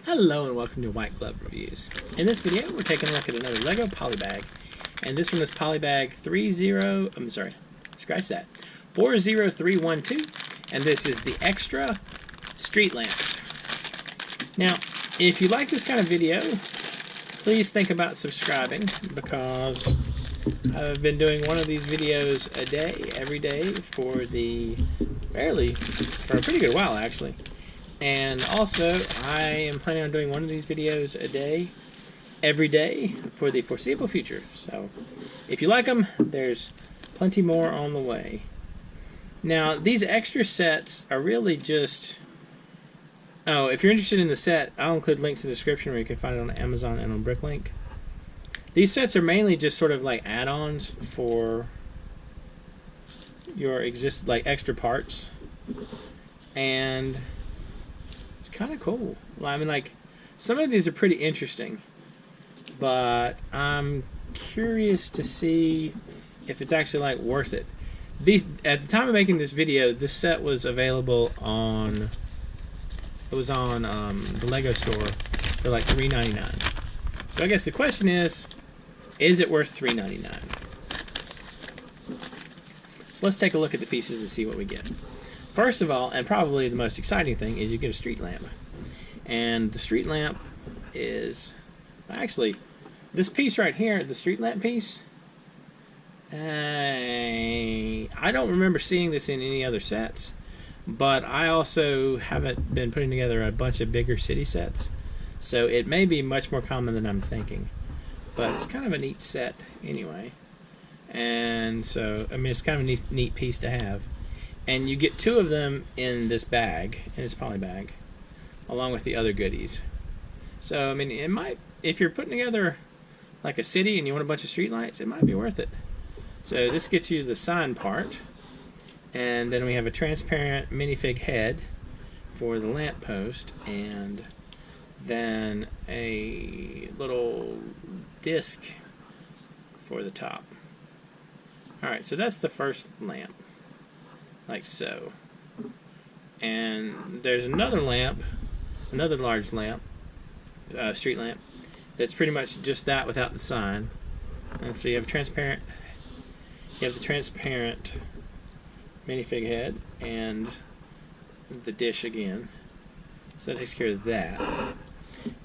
Hello and welcome to White Glove Reviews. In this video, we're taking a look at another Lego Polybag, and this one is Polybag 40312, and this is the Xtra Streetlamps. Now, if you like this kind of video, please think about subscribing, because I've been doing one of these videos a day, every day, for a pretty good while actually. And also, I am planning on doing one of these videos a day, every day, for the foreseeable future. So, if you like them, there's plenty more on the way. Now, these extra sets are really just... Oh, if you're interested in the set, I'll include links in the description where you can find it on Amazon and on Bricklink. These sets are mainly just sort of like add-ons for your extra parts. And... kind of cool. I mean, like, some of these are pretty interesting, but I'm curious to see if it's actually like worth it. At the time of making this video, this set was available on the Lego store for like $3.99. So I guess the question is it worth $3.99? So let's take a look at the pieces and see what we get. First of all, and probably the most exciting thing, is you get a street lamp. And the street lamp is... Actually, this piece right here, the street lamp piece, I don't remember seeing this in any other sets. But I also haven't been putting together a bunch of bigger city sets. So it may be much more common than I'm thinking. But it's kind of a neat set anyway. And so, I mean, it's kind of a neat piece to have. And you get two of them in this bag, in this poly bag, along with the other goodies. So, I mean, it might, if you're putting together like a city and you want a bunch of street lights, it might be worth it. So this gets you the sign part, and then we have a transparent minifig head for the lamp post, and then a little disc for the top. Alright, so that's the first lamp. Like so. And there's another lamp, another large lamp, street lamp, that's pretty much just that without the sign. And so you have the transparent minifig head and the dish again. So that takes care of that.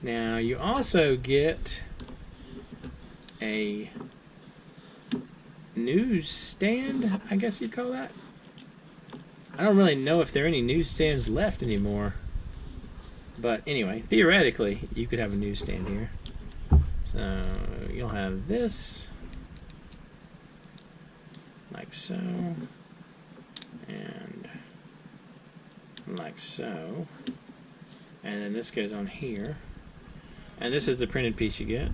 Now you also get a newsstand, I guess you'd call that. I don't really know if there are any newsstands left anymore. But anyway, theoretically, you could have a newsstand here. So you'll have this, like so, and like so. And then this goes on here. And this is the printed piece you get.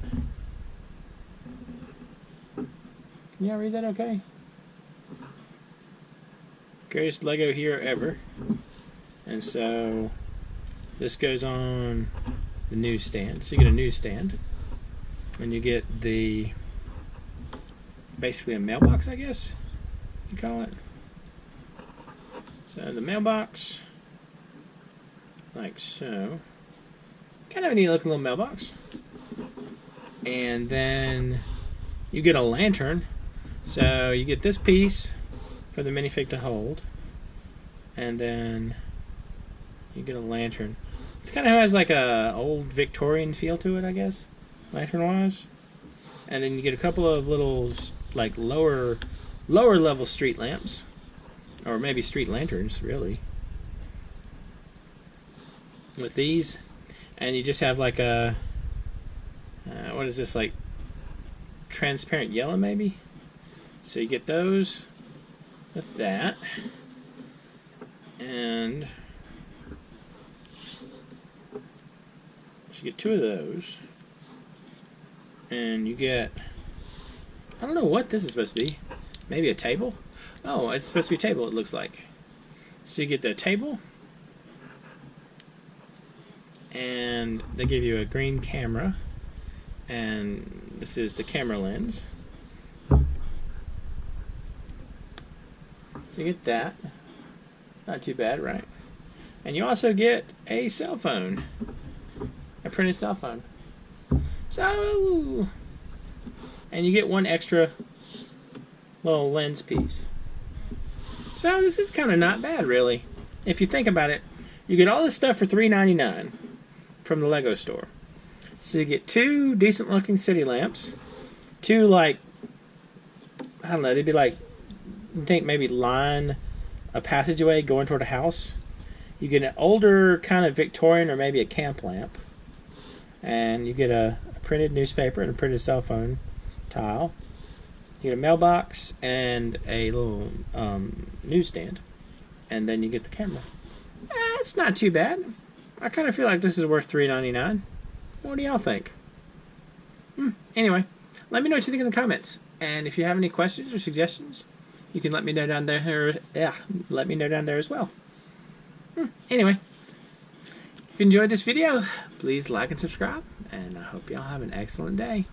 Can y'all read that okay? Greatest Lego hero ever. And so this goes on the newsstand. So you get a newsstand, and you get the basically a mailbox, I guess you call it. So the mailbox, like so, kind of a neat looking little mailbox. And then you get a lantern. So you get this piece for the minifig to hold, and then you get a lantern. It kind of has like a old Victorian feel to it, I guess, lantern wise. And then you get a couple of little like lower level street lamps, or maybe street lanterns really, with these. And you just have like a what is this, like transparent yellow maybe? So you get those with that, and you get two of those, and you get, I don't know what this is supposed to be, maybe a table? Oh, it's supposed to be a table, it looks like. So you get the table, and they give you a green camera, and this is the camera lens. So you get that. Not too bad, right? And you also get a cell phone. printed cell phone. So, and you get one extra little lens piece. So this is kind of not bad, really. If you think about it, you get all this stuff for $3.99 from the Lego store. So you get 2 decent-looking city lamps, 2 like, I don't know, they'd be like, I think maybe line a passageway going toward a house. You get an older kind of Victorian or maybe a camp lamp, and you get a printed newspaper and a printed cell phone tile. You get a mailbox and a little newsstand, and then you get the camera. It's not too bad. I kind of feel like this is worth $3.99. What do y'all think? Anyway, let me know what you think in the comments, and if you have any questions or suggestions, you can let me know down there. Let me know down there as well. Anyway, if you enjoyed this video, please like and subscribe, and I hope y'all have an excellent day.